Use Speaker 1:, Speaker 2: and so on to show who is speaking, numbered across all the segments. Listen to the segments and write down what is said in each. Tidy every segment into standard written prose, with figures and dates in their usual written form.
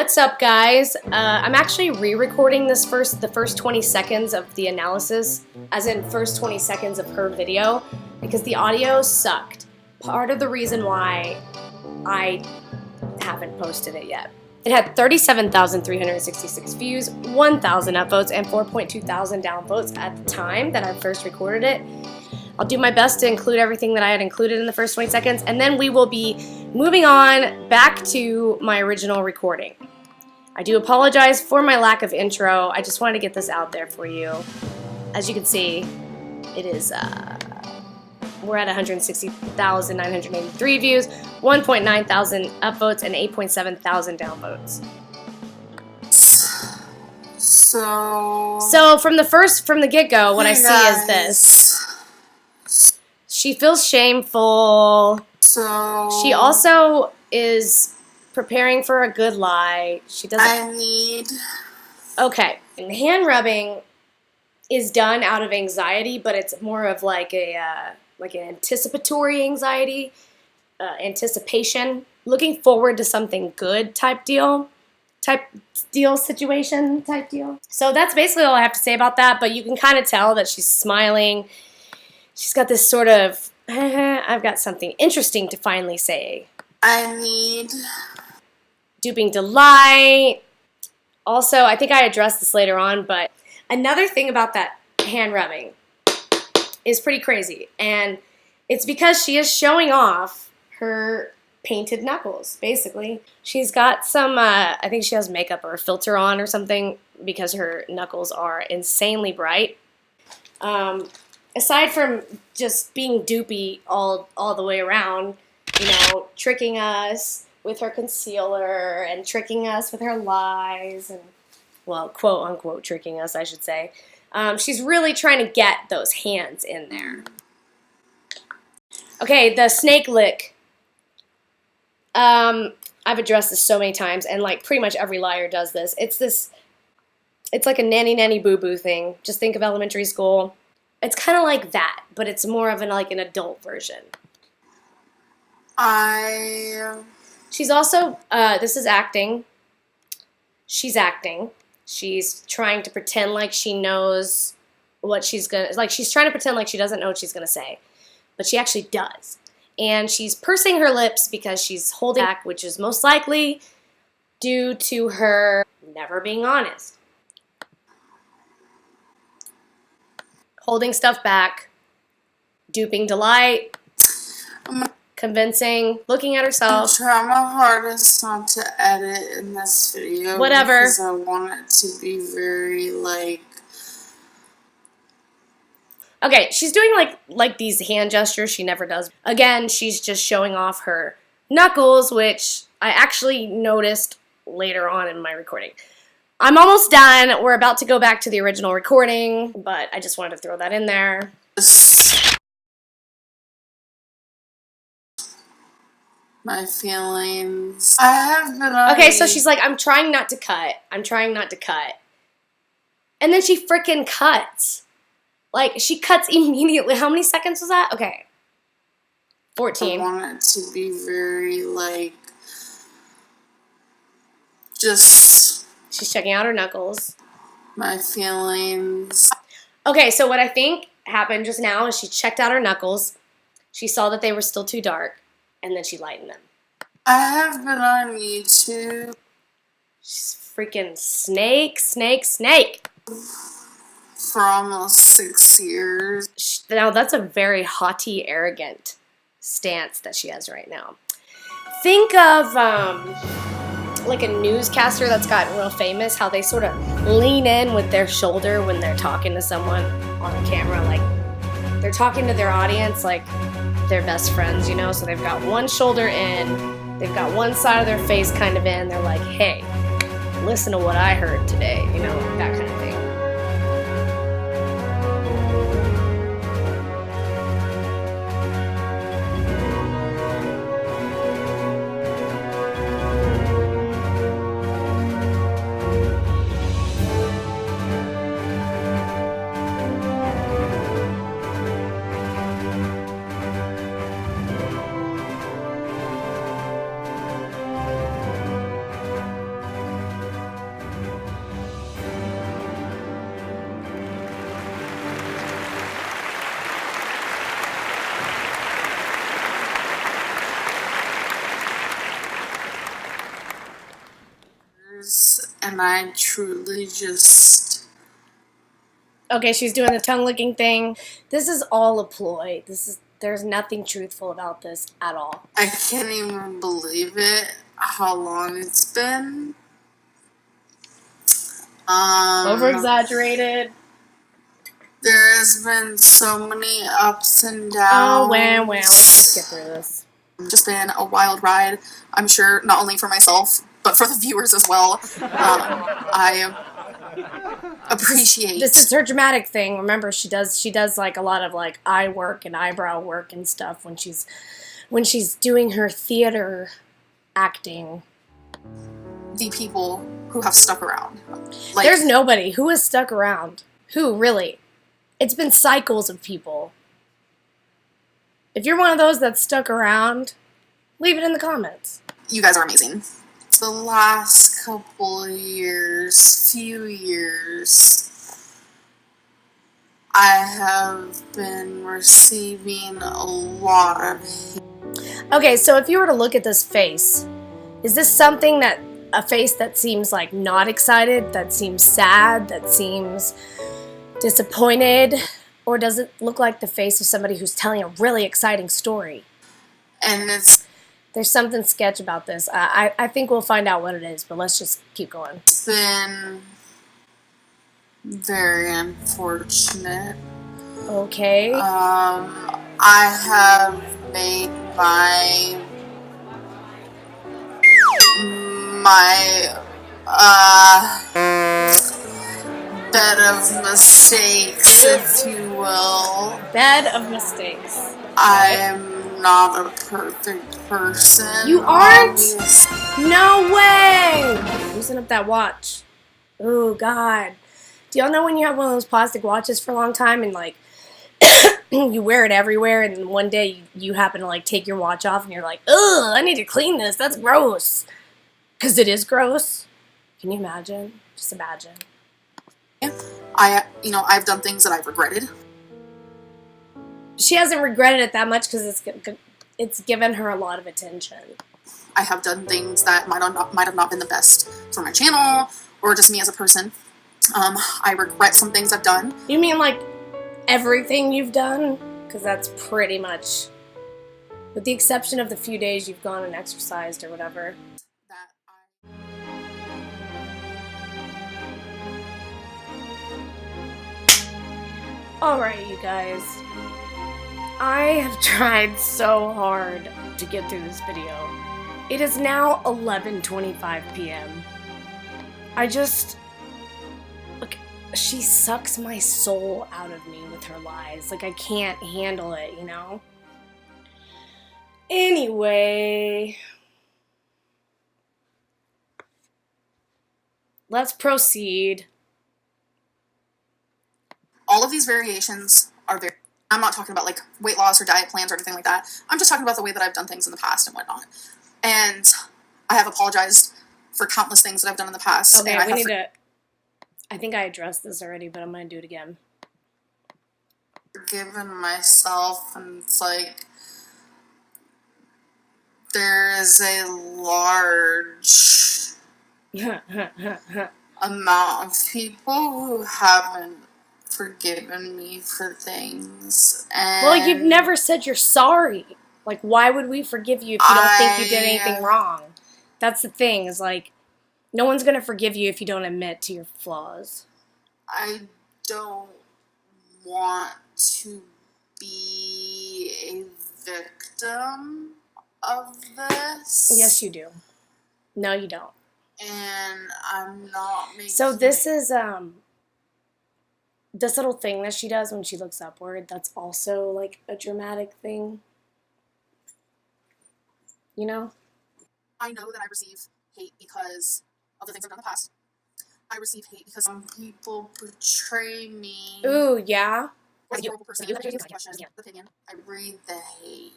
Speaker 1: What's up, guys? I'm actually re-recording the first 20 seconds of the analysis, as in first 20 seconds of her video, because the audio sucked. Part of the reason why I haven't posted it yet. It had 37,366 views, 1,000 upvotes, and 4.2 thousand downvotes at the time that I first recorded it. I'll do my best to include everything that I had included in the first 20 seconds, and then we will be moving on back to my original recording. I do apologize for my lack of intro. I just wanted to get this out there for you. As you can see, it is, we're at 160,983 views, 1.9 thousand upvotes, and 8.7 thousand downvotes. So from the get-go, what I see is this. She feels shameful. She also is preparing for a good lie. She doesn't. Okay, and hand rubbing is done out of anxiety, but it's more of like an anticipatory anxiety, anticipation, looking forward to something good type deal. So that's basically all I have to say about that. But you can kind of tell that she's smiling. She's got this sort of, I've got something interesting to finally say. Duping delight. Also, I think I addressed this later on, but another thing about that hand rubbing is pretty crazy. And it's because she is showing off her painted knuckles, basically. She's got some, I think she has makeup or a filter on or something because her knuckles are insanely bright. Aside from just being dupey all the way around, you know, tricking us with her concealer and tricking us with her lies and, well, quote-unquote tricking us, I should say. She's really trying to get those hands in there. Okay, the snake lick. I've addressed this so many times, and like pretty much every liar does this. It's like a nanny boo-boo thing. Just think of elementary school. It's kind of like that, but it's more of an adult version. She's also, this is acting. She's acting. She's trying to pretend like she knows what she's gonna, like she's trying to pretend like she doesn't know what she's gonna say, but she actually does. And she's pursing her lips because she's holding back, which is most likely due to her never being honest. Holding stuff back, duping delight, convincing, looking at herself.
Speaker 2: I'm trying my hardest not to edit in this video.
Speaker 1: Whatever.
Speaker 2: Because I want it to be very, like...
Speaker 1: Okay, she's doing, like these hand gestures she never does. Again, she's just showing off her knuckles, which I actually noticed later on in my recording. I'm almost done. We're about to go back to the original recording, but I just wanted to throw that in there.
Speaker 2: My feelings. I have been
Speaker 1: Okay, so she's like, I'm trying not to cut. I'm trying not to cut. And then she freaking cuts. Like, she cuts immediately. How many seconds was that? Okay. 14.
Speaker 2: I want it to be very, like, just...
Speaker 1: She's checking out her knuckles.
Speaker 2: My feelings.
Speaker 1: Okay, so what I think happened just now is she checked out her knuckles. She saw that they were still too dark, and then she lightened them.
Speaker 2: I have been on YouTube.
Speaker 1: She's freaking snake.
Speaker 2: For almost 6 years.
Speaker 1: Now, that's a very haughty, arrogant stance that she has right now. Think of, like a newscaster that's gotten real famous, how they sort of lean in with their shoulder when they're talking to someone on camera, like they're talking to their audience like they're best friends, you know, so they've got one shoulder in, they've got one side of their face kind of in, they're like, hey, listen to what I heard today, you know, that kind of thing.
Speaker 2: And I truly just...
Speaker 1: Okay, she's doing the tongue-licking thing. This is all a ploy. There's nothing truthful about this at all.
Speaker 2: I can't even believe it, how long it's been.
Speaker 1: Over-exaggerated.
Speaker 2: There has been so many ups and downs.
Speaker 1: Oh, wow. Let's just get through this.
Speaker 2: It's just been a wild ride. I'm sure not only for myself, but for the viewers as well. I appreciate.
Speaker 1: This is her dramatic thing. Remember, she does like a lot of like eye work and eyebrow work and stuff when she's doing her theater acting.
Speaker 2: The people who have stuck around. Like,
Speaker 1: there's nobody who has stuck around. Who really? It's been cycles of people. If you're one of those that's stuck around, leave it in the comments.
Speaker 2: You guys are amazing. The last few years, I have been receiving a lot of hate.
Speaker 1: Okay, so if you were to look at this face, is this something a face that seems like not excited, that seems sad, that seems disappointed, or does it look like the face of somebody who's telling a really exciting story?
Speaker 2: And
Speaker 1: there's something sketch about this. I think we'll find out what it is, but let's just keep going.
Speaker 2: It's been very unfortunate.
Speaker 1: Okay.
Speaker 2: I have made my bed of mistakes, if you will.
Speaker 1: Bed of mistakes.
Speaker 2: I am not a perfect person.
Speaker 1: You aren't? No way! Loosen up that watch. Oh, God. Do y'all know when you have one of those plastic watches for a long time and, like, you wear it everywhere and then one day you happen to, like, take your watch off and you're like, ugh, I need to clean this. That's gross. Because it is gross. Can you imagine? Just imagine.
Speaker 2: Yeah. I've done things that I've regretted.
Speaker 1: She hasn't regretted it that much because it's given her a lot of attention.
Speaker 2: I have done things that might have not been the best for my channel or just me as a person. I regret some things I've done.
Speaker 1: You mean like everything you've done? Because that's pretty much, with the exception of the few days you've gone and exercised or whatever. Alright, you guys. I have tried so hard to get through this video. It is now 11:25 p.m. Look, she sucks my soul out of me with her lies. Like, I can't handle it, you know? Anyway, let's proceed.
Speaker 2: All of these variations are very... I'm not talking about, like, weight loss or diet plans or anything like that. I'm just talking about the way that I've done things in the past and whatnot. And I have apologized for countless things that I've done in the past.
Speaker 1: Okay,
Speaker 2: and
Speaker 1: I think I addressed this already, but I'm going to do it again.
Speaker 2: Forgiven myself, and it's like... There is a large amount of people who haven't forgiven me for things. And
Speaker 1: well, you've never said you're sorry. Like, why would we forgive you if you don't think you did anything wrong? That's the thing, is like, no one's going to forgive you if you don't admit to your flaws.
Speaker 2: I don't want to be a victim of this.
Speaker 1: Yes, you do. No, you don't.
Speaker 2: And I'm not making...
Speaker 1: So this is, this little thing that she does when she looks upward, that's also, like, a dramatic thing. You know?
Speaker 2: I know that I receive hate because of the things I've done in the past. I receive hate because some people betray me.
Speaker 1: Ooh, yeah?
Speaker 2: As a horrible person, I question the opinion. I read the hate.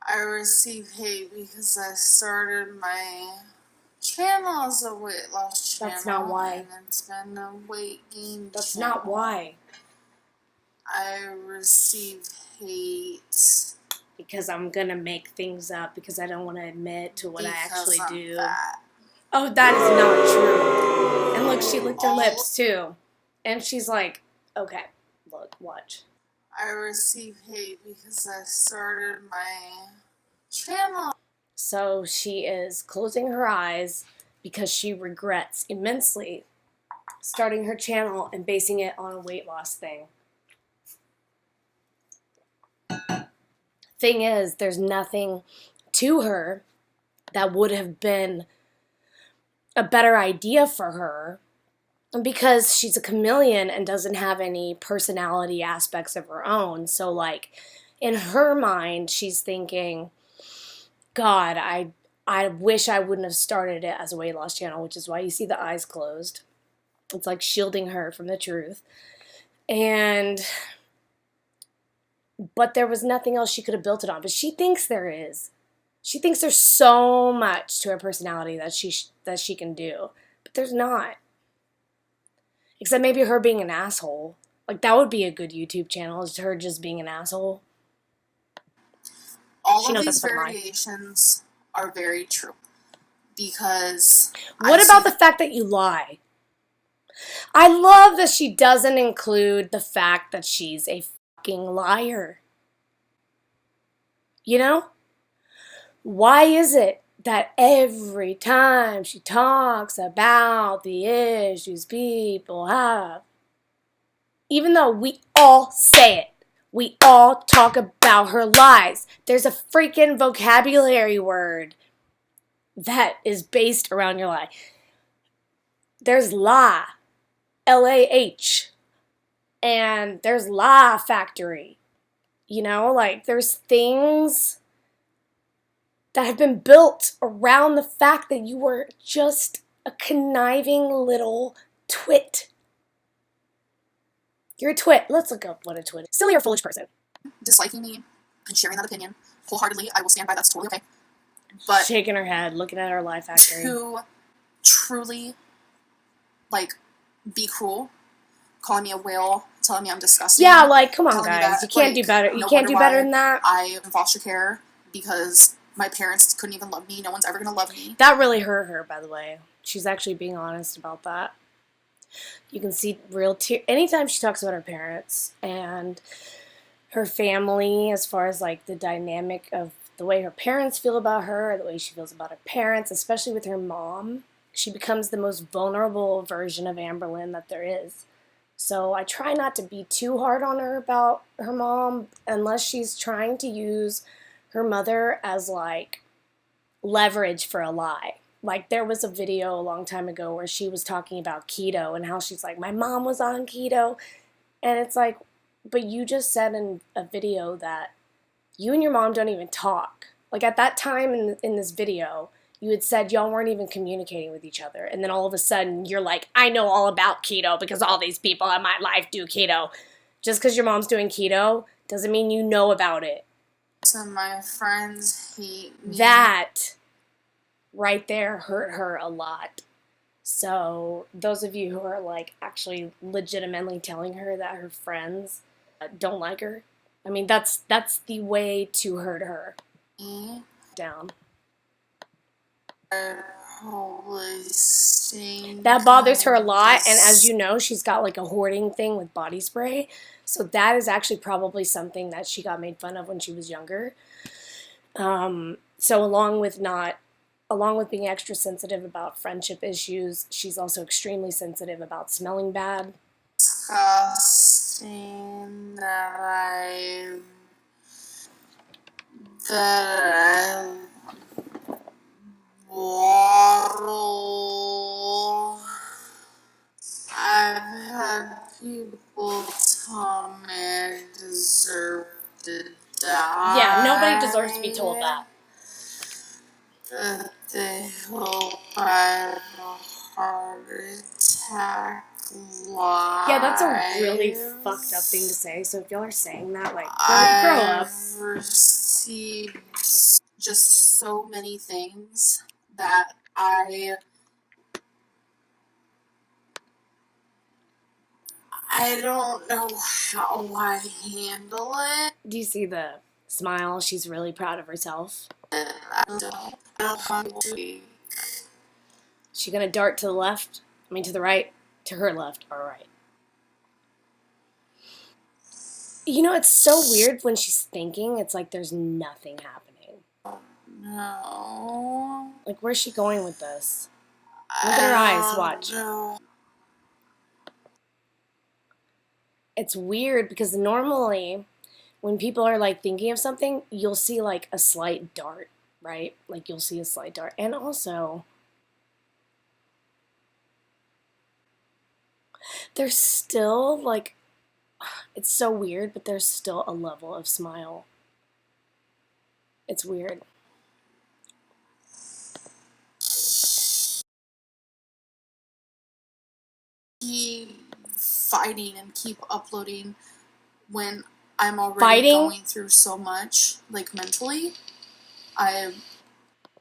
Speaker 2: I receive hate because I started my channel as a weight loss channel.
Speaker 1: That's not why.
Speaker 2: And it's been a weight gain
Speaker 1: That's
Speaker 2: channel.
Speaker 1: not why.
Speaker 2: I receive hate
Speaker 1: because I'm gonna make things up because I don't want to admit to what I actually do.
Speaker 2: Fat.
Speaker 1: Oh, that is not true. And look, she licked her lips too. And she's like, okay, look, watch.
Speaker 2: I receive hate because I started my channel.
Speaker 1: So she is closing her eyes because she regrets immensely starting her channel and basing it on a weight loss thing. Thing is, there's nothing to her that would have been a better idea for her because she's a chameleon and doesn't have any personality aspects of her own. So, like, in her mind, she's thinking, God, I wish I wouldn't have started it as a weight loss channel, which is why you see the eyes closed. It's like shielding her from the truth. But there was nothing else she could have built it on. But she thinks there is. She thinks there's so much to her personality that she can do. But there's not. Except maybe her being an asshole. Like, that would be a good YouTube channel, is her just being an asshole.
Speaker 2: All of these variations are very true. Because...
Speaker 1: What about the fact that you lie? I love that she doesn't include the fact that she's a fucking liar. You know? Why is it that every time she talks about the issues people have, even though we all say it, we all talk about her lies, there's a freaking vocabulary word that is based around your lie. There's lie, L-A-H, and there's lie factory. You know, like, there's things that have been built around the fact that you were just a conniving little twit. You're a twit. Let's look up what a twit is. Silly or foolish person.
Speaker 2: Disliking me and sharing that opinion wholeheartedly, I will stand by. That's totally okay. But
Speaker 1: shaking her head, looking at her lie factory.
Speaker 2: To truly, like, be cruel, calling me a whale, telling me I'm disgusting.
Speaker 1: Yeah, like, come on, guys. You can't do better. You can't do better than that.
Speaker 2: I am in foster care because my parents couldn't even love me. No one's ever going to love me.
Speaker 1: That really hurt her, by the way. She's actually being honest about that. You can see real tears. Anytime she talks about her parents and her family, as far as, like, the dynamic of the way her parents feel about her, the way she feels about her parents, especially with her mom, she becomes the most vulnerable version of Amberlynn that there is. So I try not to be too hard on her about her mom unless she's trying to use her mother as, like, leverage for a lie. Like, there was a video a long time ago where she was talking about keto and how she's like, my mom was on keto. And it's like, but you just said in a video that you and your mom don't even talk. Like, at that time in this video, you had said y'all weren't even communicating with each other. And then all of a sudden, you're like, I know all about keto because all these people in my life do keto. Just because your mom's doing keto doesn't mean you know about it.
Speaker 2: So my friends hate me.
Speaker 1: That right there hurt her a lot. So those of you who are, like, actually legitimately telling her that her friends don't like her, I mean, that's the way to hurt her. Down. That bothers her a lot, and as you know, she's got, like, a hoarding thing with body spray, so that is actually probably something that she got made fun of when she was younger. So along with being extra sensitive about friendship issues, she's also extremely sensitive about smelling bad.
Speaker 2: Disgusting that I waddle. I've had people tell me I deserve to die.
Speaker 1: Yeah, nobody deserves to be told that.
Speaker 2: That they hope I have a heart attack live.
Speaker 1: Yeah, that's a really fucked up thing to say, so if y'all are saying that, like, grow up.
Speaker 2: I've received just so many things that I don't know how I handle it.
Speaker 1: Do you see the Smile. She's really proud of herself.
Speaker 2: I don't know.
Speaker 1: She gonna dart to the left? I mean, to the right? To her left or right? You know, it's so weird when she's thinking. It's like there's nothing happening.
Speaker 2: No.
Speaker 1: Like, where's she going with this? Look at her eyes. Watch.
Speaker 2: No.
Speaker 1: It's weird because normally when people are like thinking of something, you'll see like a slight dart, right? Like you'll see a slight dart. And also, there's still like, it's so weird, but there's still a level of smile. It's weird.
Speaker 2: Keep fighting and keep uploading when I'm already going through so much, like mentally.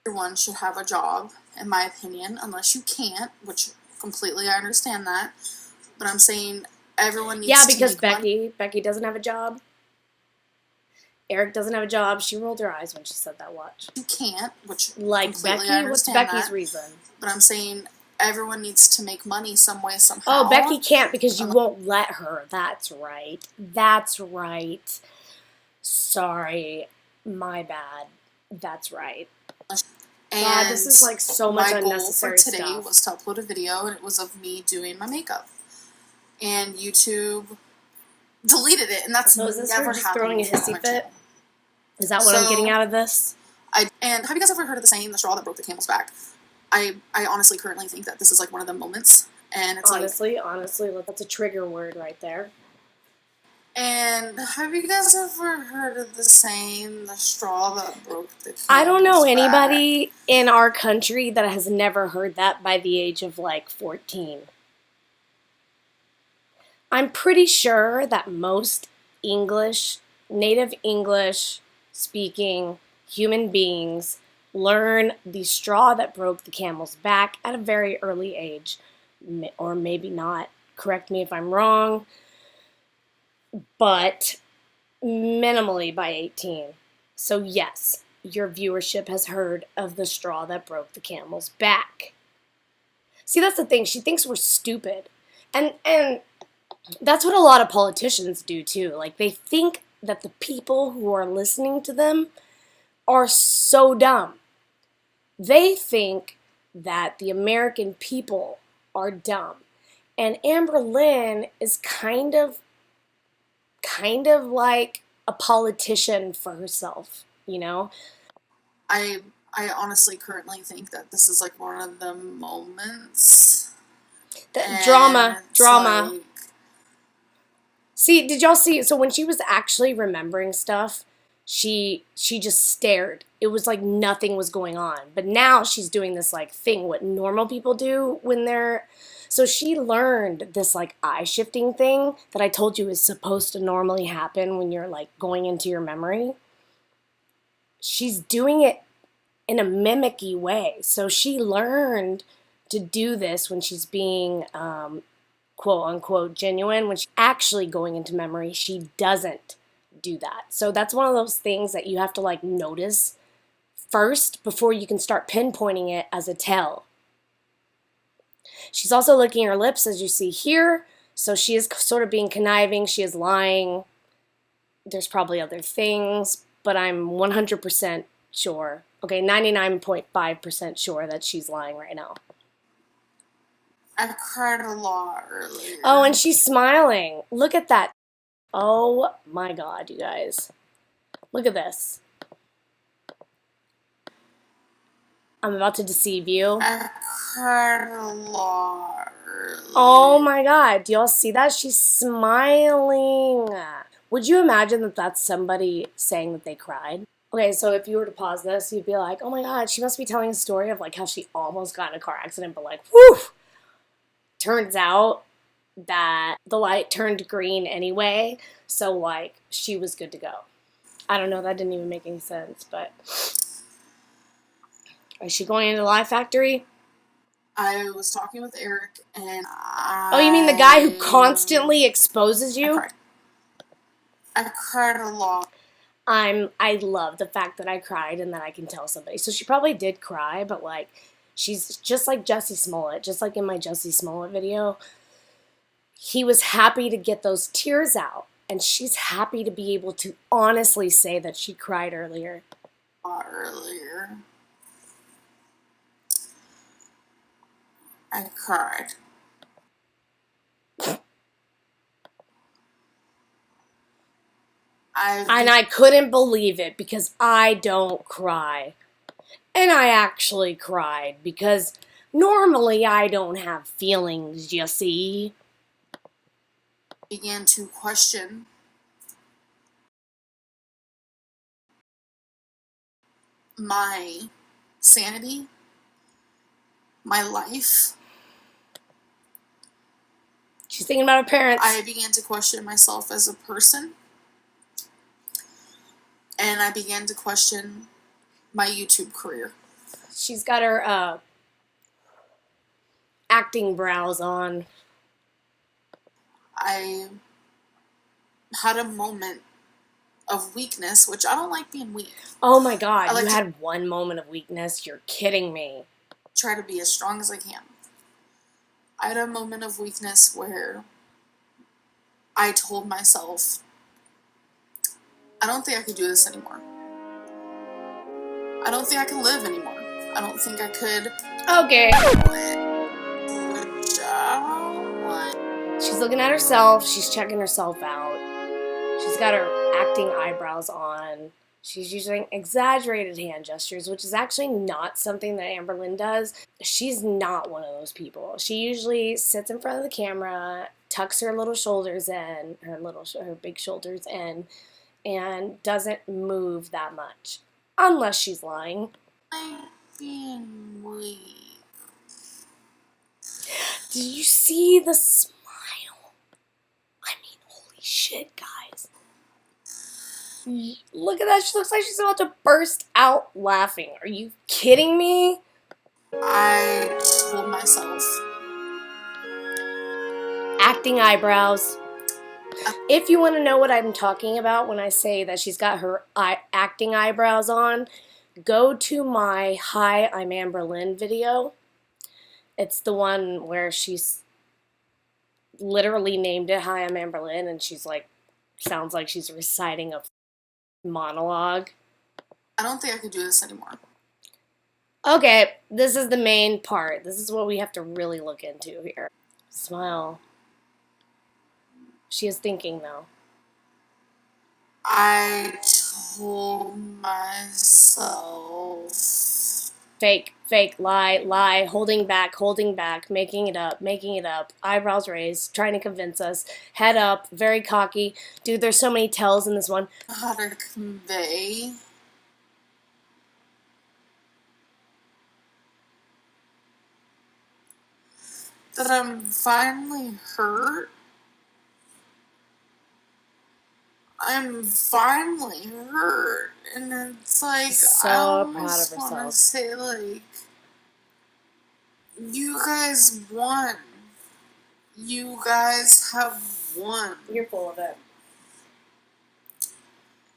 Speaker 2: Everyone should have a job, in my opinion, unless you can't, which completely I understand that. But I'm saying everyone needs to make
Speaker 1: because
Speaker 2: money.
Speaker 1: Becky doesn't have a job. Eric doesn't have a job. She rolled her eyes when she said that. Watch.
Speaker 2: You can't, which
Speaker 1: like
Speaker 2: completely
Speaker 1: Becky.
Speaker 2: I understand
Speaker 1: What's Becky's
Speaker 2: that.
Speaker 1: reason?
Speaker 2: But I'm saying everyone needs to make money some way, somehow.
Speaker 1: Oh, Becky can't because you won't let her. That's right. That's right. Sorry. My bad. That's right.
Speaker 2: And
Speaker 1: God, this is like so much unnecessary
Speaker 2: stuff. My goal for today
Speaker 1: stuff.
Speaker 2: was to upload a video, and it was of me doing my makeup. And YouTube deleted it, and that's
Speaker 1: so is this
Speaker 2: never
Speaker 1: just
Speaker 2: happened
Speaker 1: throwing a hissy fit? Is that what I'm getting out of this?
Speaker 2: And have you guys ever heard of the saying, the straw that broke the camel's back? I honestly currently think that this is like one of the moments, and it's
Speaker 1: honestly, that's a trigger word right there.
Speaker 2: And have you guys ever heard of the saying, the straw that broke the camel's
Speaker 1: I don't know
Speaker 2: back?
Speaker 1: anybody in our country that has never heard that by the age of like 14. I'm pretty sure that most native English speaking human beings learn the straw that broke the camel's back at a very early age, or maybe not. Correct me if I'm wrong, but minimally by 18. So yes, your viewership has heard of the straw that broke the camel's back. See, that's the thing. She thinks we're stupid. And that's what a lot of politicians do too. Like, they think that the people who are listening to them are so dumb. They think that the American people are dumb. And Amberlynn is kind of like a politician for herself, you know?
Speaker 2: I honestly currently think that this is like one of the moments.
Speaker 1: Drama.
Speaker 2: Like,
Speaker 1: see, did y'all see? So when she was actually remembering stuff, she just stared. It was like nothing was going on. But now she's doing this like thing what normal people do when they're... So she learned this like eye shifting thing that I told you is supposed to normally happen when you're like going into your memory. She's doing it in a mimicky way. So she learned to do this when she's being quote unquote genuine. When she's actually going into memory, she doesn't do that. So that's one of those things that you have to like notice first before you can start pinpointing it as a tell. She's also licking her lips, as you see here. So she is sort of being conniving. She is lying. There's probably other things, but I'm 100% sure. Okay, 99.5% sure that she's lying right now.
Speaker 2: I cried a lot earlier.
Speaker 1: Oh, and she's smiling. Look at that. Oh my God, you guys. Look at this. I'm about to deceive you.
Speaker 2: I cried a lot earlier.
Speaker 1: Oh my God, do y'all see that? She's smiling. Would you imagine that that's somebody saying that they cried? Okay, so if you were to pause this, you'd be like, oh my God, she must be telling a story of like how she almost got in a car accident, but like, whew! Turns out that the light turned green anyway, so like she was good to go. I don't know, that didn't even make any sense, but... Is she going into the Lie Factory?
Speaker 2: I was talking with Eric, and
Speaker 1: Oh, you mean the guy who constantly exposes you?
Speaker 2: I cried a lot.
Speaker 1: I love the fact that I cried and that I can tell somebody. So she probably did cry, but like she's just like Jussie Smollett, just like in my Jussie Smollett video. He was happy to get those tears out, and she's happy to be able to honestly say that she cried earlier.
Speaker 2: I cried.
Speaker 1: And I couldn't believe it because I don't cry. And I actually cried because normally I don't have feelings, you see.
Speaker 2: Began to question my sanity, my life.
Speaker 1: She's thinking about her parents.
Speaker 2: I began to question myself as a person. And I began to question my YouTube career.
Speaker 1: She's got her acting brows on.
Speaker 2: I had a moment of weakness, which I don't like being weak.
Speaker 1: Oh my god, you had one moment of weakness? You're kidding me.
Speaker 2: Try to be as strong as I can. I had a moment of weakness where I told myself, I don't think I could do this anymore. I don't think I can live anymore. I don't think I could.
Speaker 1: Okay. She's looking at herself. She's checking herself out. She's got her acting eyebrows on. She's using exaggerated hand gestures, which is actually not something that Amberlynn does. She's not one of those people. She usually sits in front of the camera, tucks her little shoulders in, her big shoulders in, and doesn't move that much. Unless she's lying.
Speaker 2: I'm being weak.
Speaker 1: Did you see the smile? I mean, holy shit, guys. Look at that. She looks like she's about to burst out laughing. Are you kidding me?
Speaker 2: I told myself.
Speaker 1: Acting eyebrows. If you want to know what I'm talking about when I say that she's got her acting eyebrows on, go to my Hi, I'm Amberlynn video. It's the one where she's literally named it Hi, I'm Amberlynn, and she's like, sounds like she's reciting a monologue.
Speaker 2: I don't think I could do this anymore.
Speaker 1: Okay, this is the main part. This is what we have to really look into here. Smile. She is thinking, though.
Speaker 2: I told myself.
Speaker 1: Fake, lie, holding back, making it up, eyebrows raised, trying to convince us, head up, very cocky. Dude, there's so many tells in this one.
Speaker 2: How to convey that I'm finally hurt. I'm finally hurt, and it's like
Speaker 1: so
Speaker 2: I
Speaker 1: proud of
Speaker 2: almost
Speaker 1: herself.
Speaker 2: want to say, like, you guys won. You guys have won.
Speaker 1: You're full of it.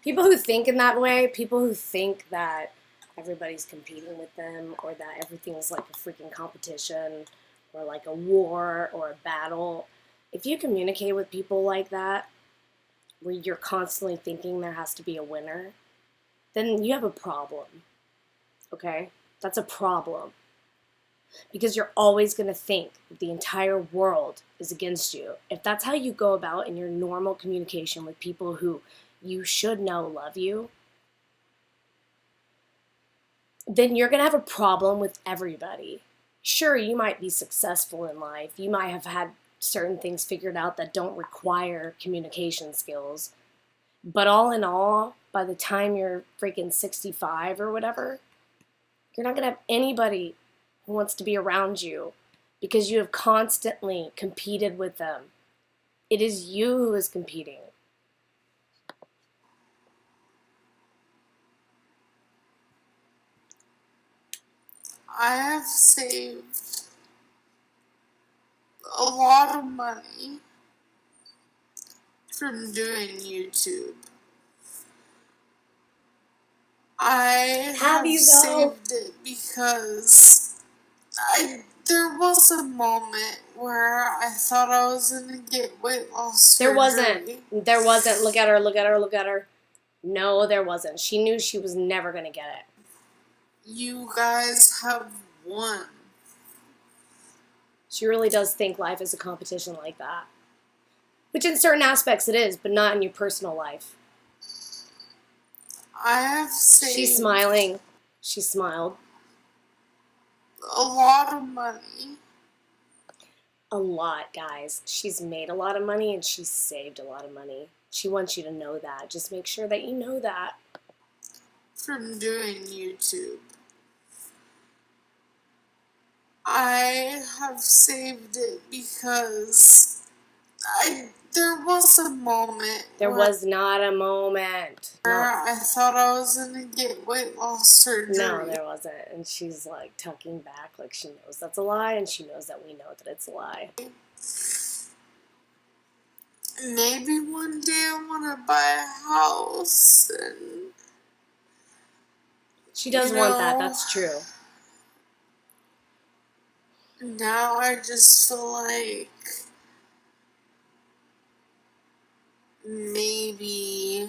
Speaker 1: People who think in that way, people who think that everybody's competing with them, or that everything is like a freaking competition, or like a war or a battle. If you communicate with people like that, where you're constantly thinking there has to be a winner, then you have a problem. Okay? That's a problem. Because you're always going to think that the entire world is against you. If that's how you go about in your normal communication with people who you should know love you, then you're going to have a problem with everybody. Sure, you might be successful in life. You might have had certain things figured out that don't require communication skills. But all in all, by the time you're freaking 65 or whatever, you're not going to have anybody who wants to be around you because you have constantly competed with them. It is you who is competing.
Speaker 2: I have saved a lot of money from doing YouTube. I
Speaker 1: Have you, though?
Speaker 2: saved it because there was a moment where I thought I was gonna get weight loss
Speaker 1: There
Speaker 2: surgery.
Speaker 1: wasn't. There wasn't. Look at her, look at her, look at her. No, there wasn't. She knew she was never going to get it.
Speaker 2: You guys have won.
Speaker 1: She really does think life is a competition like that. Which in certain aspects it is, but not in your personal life.
Speaker 2: I have saved
Speaker 1: She's smiling. She smiled.
Speaker 2: a lot of money.
Speaker 1: A lot, guys. She's made a lot of money and she's saved a lot of money. She wants you to know that. Just make sure that you know that.
Speaker 2: From doing YouTube. I have saved it because there was a moment.
Speaker 1: There was not a moment.
Speaker 2: Where I thought I was gonna get weight loss surgery.
Speaker 1: No, there wasn't. And she's like tucking back like she knows that's a lie and she knows that we know that it's a lie.
Speaker 2: Maybe one day I want to buy a house and...
Speaker 1: She does want that, that's true.
Speaker 2: Now I just feel like maybe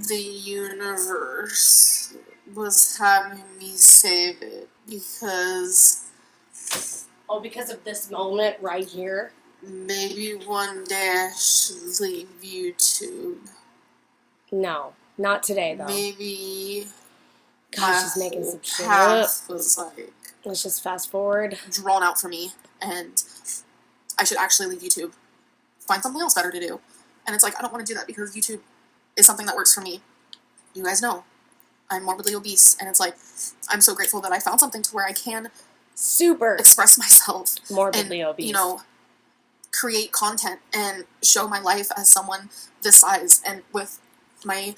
Speaker 2: the universe was having me save it because...
Speaker 1: Oh, because of this moment right here?
Speaker 2: Maybe one day I should leave YouTube.
Speaker 1: No, not today though.
Speaker 2: Maybe...
Speaker 1: Gosh, she's making some shit up.
Speaker 2: path was like...
Speaker 1: Let's just fast forward.
Speaker 2: Drawn out for me, and I should actually leave YouTube. Find something else better to do. And it's like, I don't want to do that because YouTube is something that works for me. You guys know, I'm morbidly obese, and it's like, I'm so grateful that I found something to where I can express myself.
Speaker 1: Morbidly
Speaker 2: and,
Speaker 1: obese.
Speaker 2: You know, create content and show my life as someone this size, and with my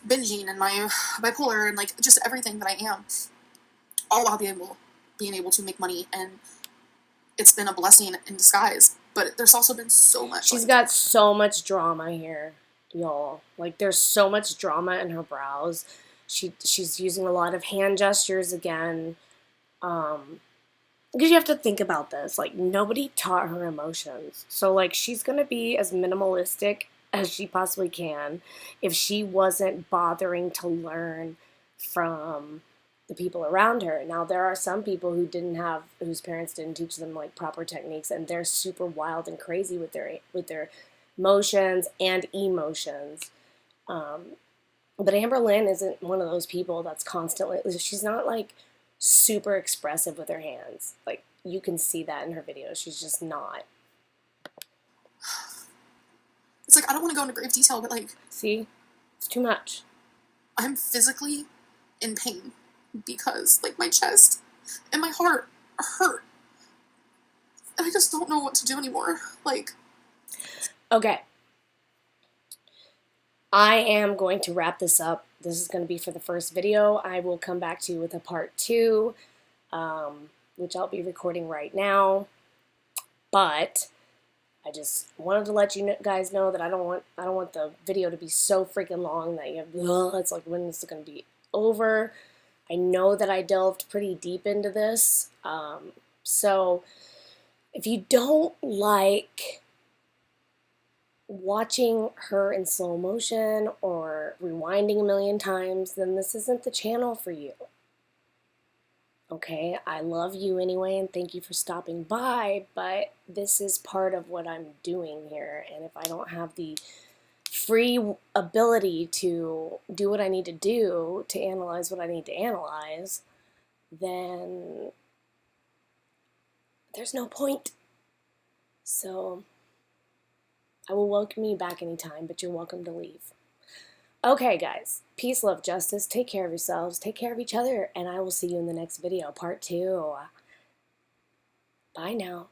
Speaker 2: binging and my bipolar and like just everything that I am, all while being able to make money. And it's been a blessing in disguise, but there's also been so much.
Speaker 1: She's got so much drama here, y'all. Like there's so much drama in her brows. She's using a lot of hand gestures again. Because you have to think about this. Like nobody taught her emotions. So like she's gonna be as minimalistic as she possibly can if she wasn't bothering to learn from the people around her. Now there are some people whose parents didn't teach them like proper techniques, and they're super wild and crazy with their motions and emotions. But Amberlynn isn't one of those people that's constantly, she's not like super expressive with her hands. Like you can see that in her videos. She's just not.
Speaker 2: It's like, I don't want to go into grave detail, but like...
Speaker 1: See? It's too much.
Speaker 2: I'm physically in pain because like my chest and my heart hurt. And I just don't know what to do anymore. Like...
Speaker 1: Okay. I am going to wrap this up. This is going to be for the first video. I will come back to you with a part 2, which I'll be recording right now. But I just wanted to let you guys know that I don't want the video to be so freaking long that you have, it's like, when is it going to be over? I know that I delved pretty deep into this. So if you don't like watching her in slow motion or rewinding a million times, then this isn't the channel for you. Okay, I love you anyway, and thank you for stopping by, but this is part of what I'm doing here, and if I don't have the free ability to do what I need to do to analyze what I need to analyze, then there's no point. So I will welcome you back anytime, but you're welcome to leave. Okay, guys. Peace, love, justice. Take care of yourselves. Take care of each other. And I will see you in the next video, part 2. Bye now.